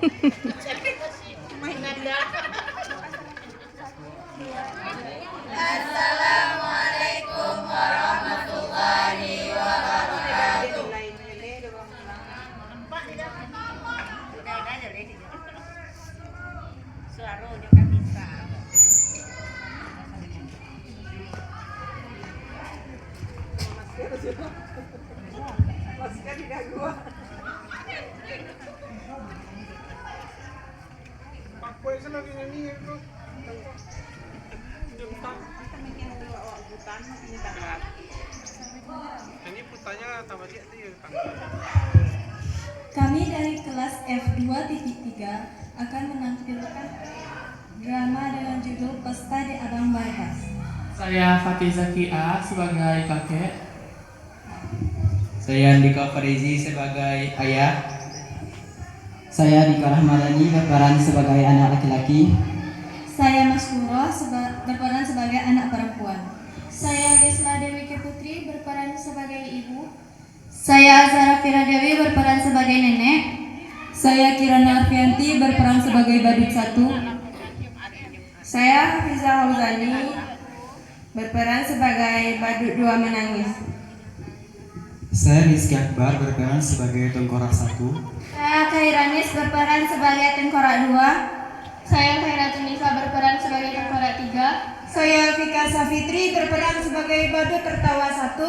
Assalamualaikum warahmatullahi wabarakatuh. Kami dari kelas F2.3 akan menampilkan drama dengan judul Pesta di Abang Barkas. Saya Fatih Zaki A sebagai kakek. Saya Andika Farizi sebagai ayah. Saya Dika Rahmadani berperan sebagai anak laki-laki. Saya Mas Kuro berperan sebagai anak perempuan. Saya Gesla Dewi Putri berperan sebagai ibu. Saya Azara Firadewi berperan sebagai nenek. Saya Kirana Arfianti berperan sebagai badut 1. Saya Hafiza Hauzani berperan sebagai badut 2 menangis. Saya Rizky Akbar berperan sebagai tengkorak 1. Saya Kairanis berperan sebagai tengkorak 2. Saya Khairatun Nisa berperan sebagai tengkorak 3. Saya Fika Safitri berperan sebagai badut tertawa 1.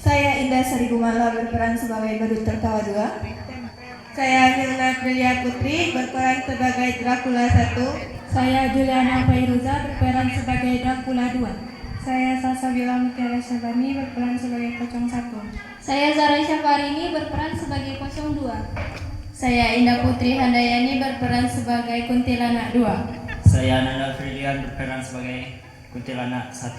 Saya Indah Sari Gumala berperan sebagai badut tertawa 2. Saya Hilna Priya Putri berperan sebagai Dracula 1. Saya Juliana Fairuza berperan sebagai Dracula 2. Saya Sasa Bila Mutiara Syabani berperan sebagai pocong 1. Saya Zara Syafarini berperan sebagai pocong 2. Saya Indah Putri Handayani berperan sebagai kuntilanak 2. Saya Nanda Frilian berperan sebagai kuntilanak 1.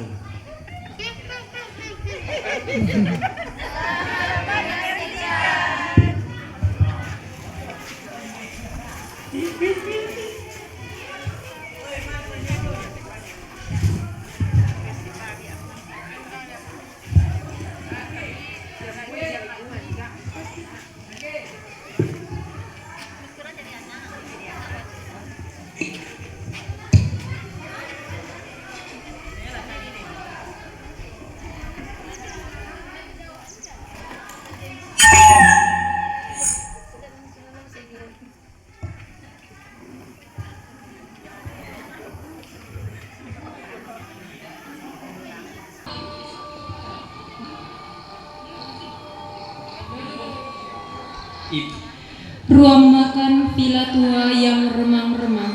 Ruang makan villa tua yang remang-remang.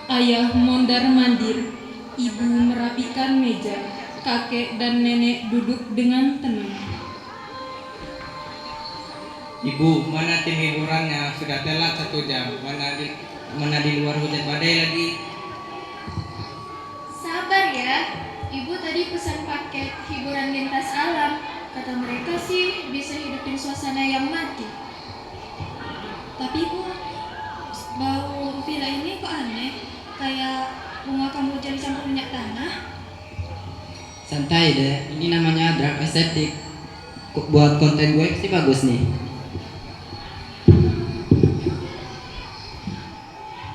Ayah mondar-mandir, ibu merapikan meja, kakek dan nenek duduk dengan tenang. Ibu, mana tim hiburannya? Sudah telat 1 jam. Mana di luar hujan badai lagi? Sabar ya, ibu tadi pesan paket hiburan lintas alam. Kata mereka sih bisa hidupin suasana yang mati. Tapi bu, bau villa ini kok aneh, kayak bunga kamboja dicampur minyak tanah. Santai deh, ini namanya drug estetik. Buat konten gue sih bagus nih.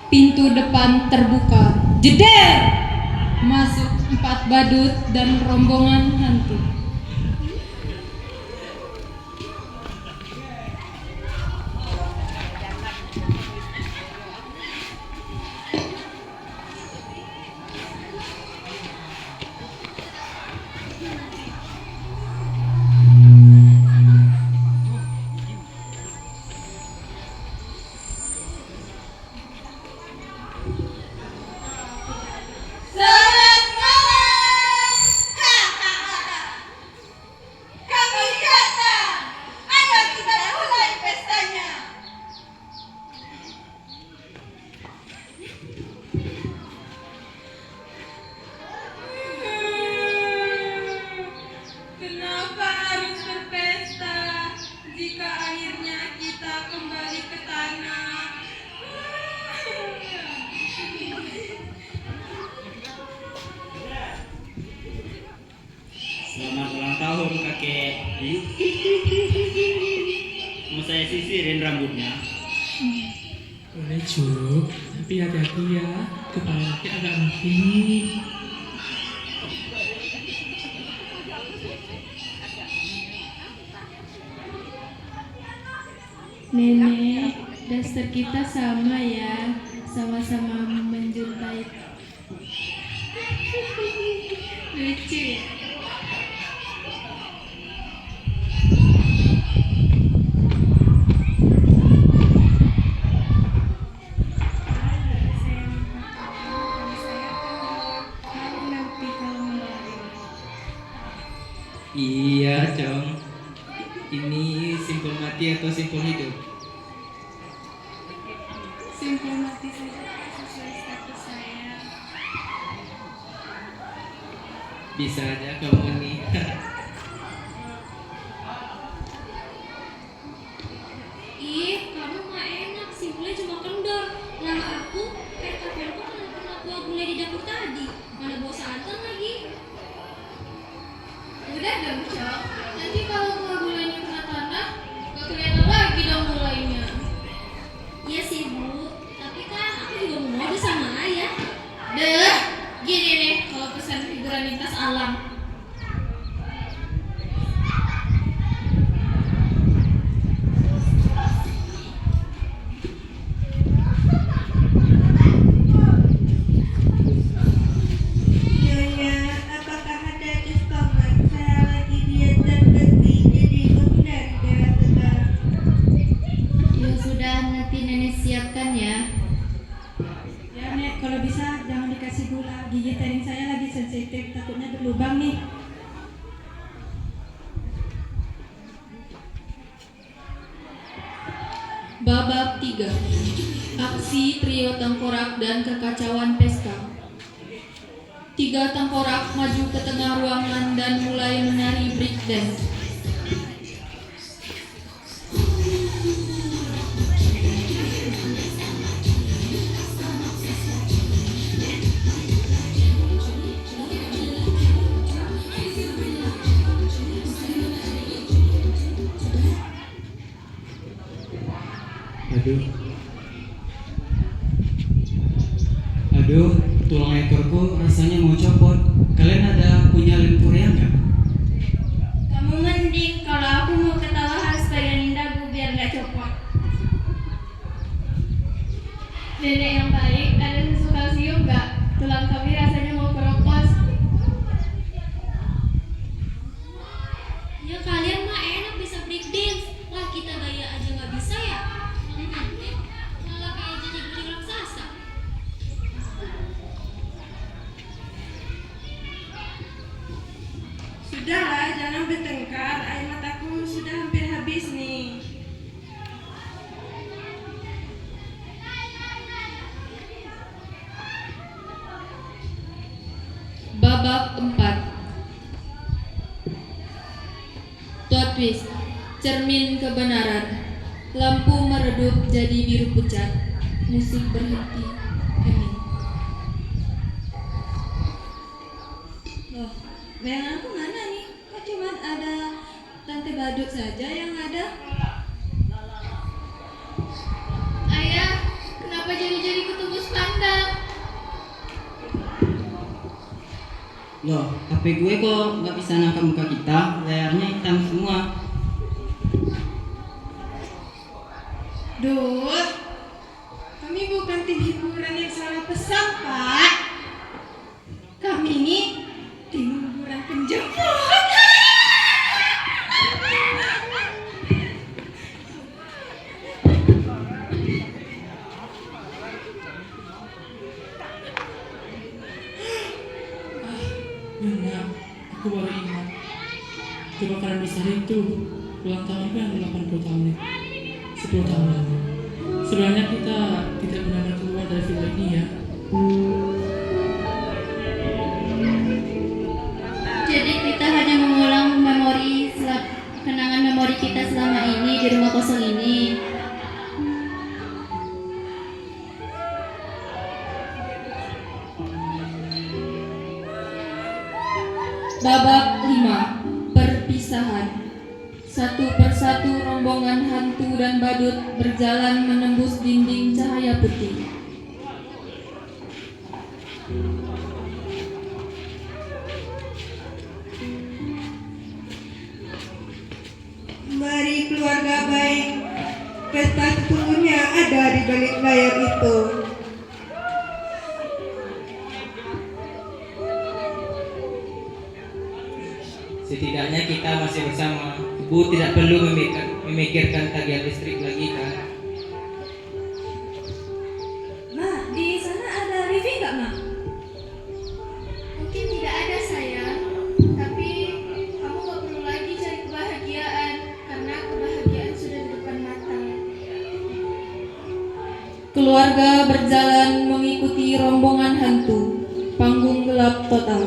Pintu depan terbuka. Jeder! Masuk 4 badut dan rombongan hantu. Selamat malam. Kami datang. Ayo kita mulai pestanya. Kenapa harus berpesta jika akhirnya kita kembali ke tanah? Selamat ulang tahun kakek. Mau saya sisirin rambutnya. Boleh Cuk, tapi hati-hati ya, kepala laki agak mati. Nenek, dasar kita sama ya, sama-sama menjuntai. Lucu ya. Iya, Cong. Ini simpul mati atau simpul hidup? Simpul mati saja sesuai status saya. Bisa aja kamu nih. Ih, kamu mah enak, simpulnya cuma kendor. Lah aku, kayak kakekku pernah gulai di dapur tadi. Mana bawa santan lagi. Udah dong, Cok. Nanti kalau buah gulainya kena tanah, gak kelihatan lagi dong gulainya. Iya sih Bu, tapi kan aku juga mau mode sama ayah. Deh, gini nih kalau pesan figuran lintas alam. Nyonya, apakah ada diskon? Saya lagi diet dan bersih, jadi menghindari darah tegar. Ya sudah, nanti nenek siapkan ya. Ya Nek, kalau bisa jangan dikasih gula. Gigi taring saya lagi sensitif, takutnya berlubang nih. Babak 3. Aksi trio tengkorak dan kekacauan pesta. 3 tengkorak maju ke tengah ruangan dan mulai menari break dance. Aduh. Aduh, tulang ekorku rasanya mau copot. Kalian ada punya lem Korea nggak? Kamu mending kalau aku mau ketawa harus pegangin dagu biar nggak copot. Nenek yang baik, ada susu kalsium nggak? Tulang kami rasanya mau keropos. Ya kalian mah enak bisa break dance. Lah kita gaya aja nggak bisa ya. Malah kayak jadi guling raksasa. Sudahlah, jangan bertengkar. Air mataku sudah hampir habis nih. Babak 4. Plot twist. Cermin kebenaran. Lampu meredup jadi biru pucat. Musik berhenti. Hening. Loh, bayangan aku mana nih? Kok cuma ada Tante Badut saja yang ada? Ayah, kenapa jadi ketubus pandang? Loh, HP gue kok nggak bisa nangkap muka kita, layarnya hitam semua. Duh, kami bukan tim hiburan yang salah pesan, Pak. Kami ini tim hiburan penjemput. Benar, aku baru ingat. Kebakaran besar itu ulang tahun kan 80 tahun nih. 10 tahun lalu. Sebenarnya kita tidak benar keluar dari villa ini ya. Jadi kita hanya mengulang kenangan memori kita selama ini di rumah kosong ini. Babak 5. Perpisahan. Satu persatu rombongan hantu dan badut berjalan menembus dinding cahaya putih. Mari keluarga baik, pesta sesungguhnya ada di balik layar itu. Setidaknya kita masih bersama. Ibu tidak perlu memikirkan tagihan listrik lagi kan? Mak, di sana ada wifi nggak, Mak? Mungkin tidak ada sayang, tapi kamu gak perlu lagi cari kebahagiaan karena kebahagiaan sudah di depan mata. Keluarga berjalan mengikuti rombongan hantu. Panggung gelap total.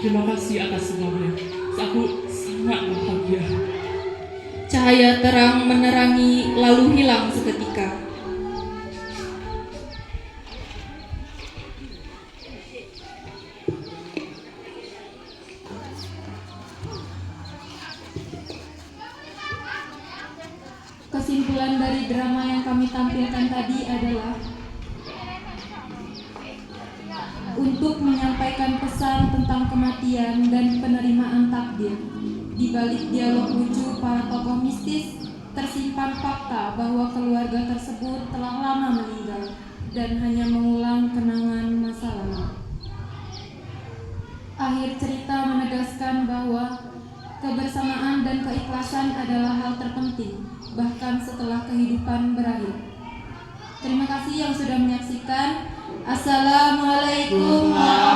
Terima kasih atas semuanya. Aku sangat bahagia. Cahaya terang menerangi lalu hilang seketika. Kesimpulan dari drama yang kami tampilkan tadi adalah untuk menyampaikan pesan tentang kematian dan penerimaan takdir. Di balik dialog lucu para tokoh mistis, tersimpan fakta bahwa keluarga tersebut telah lama meninggal dan hanya mengulang kenangan masa lalu. Akhir cerita menegaskan bahwa kebersamaan dan keikhlasan adalah hal terpenting, bahkan setelah kehidupan berakhir. Terima kasih yang sudah menyaksikan. Assalamualaikum warahmatullahi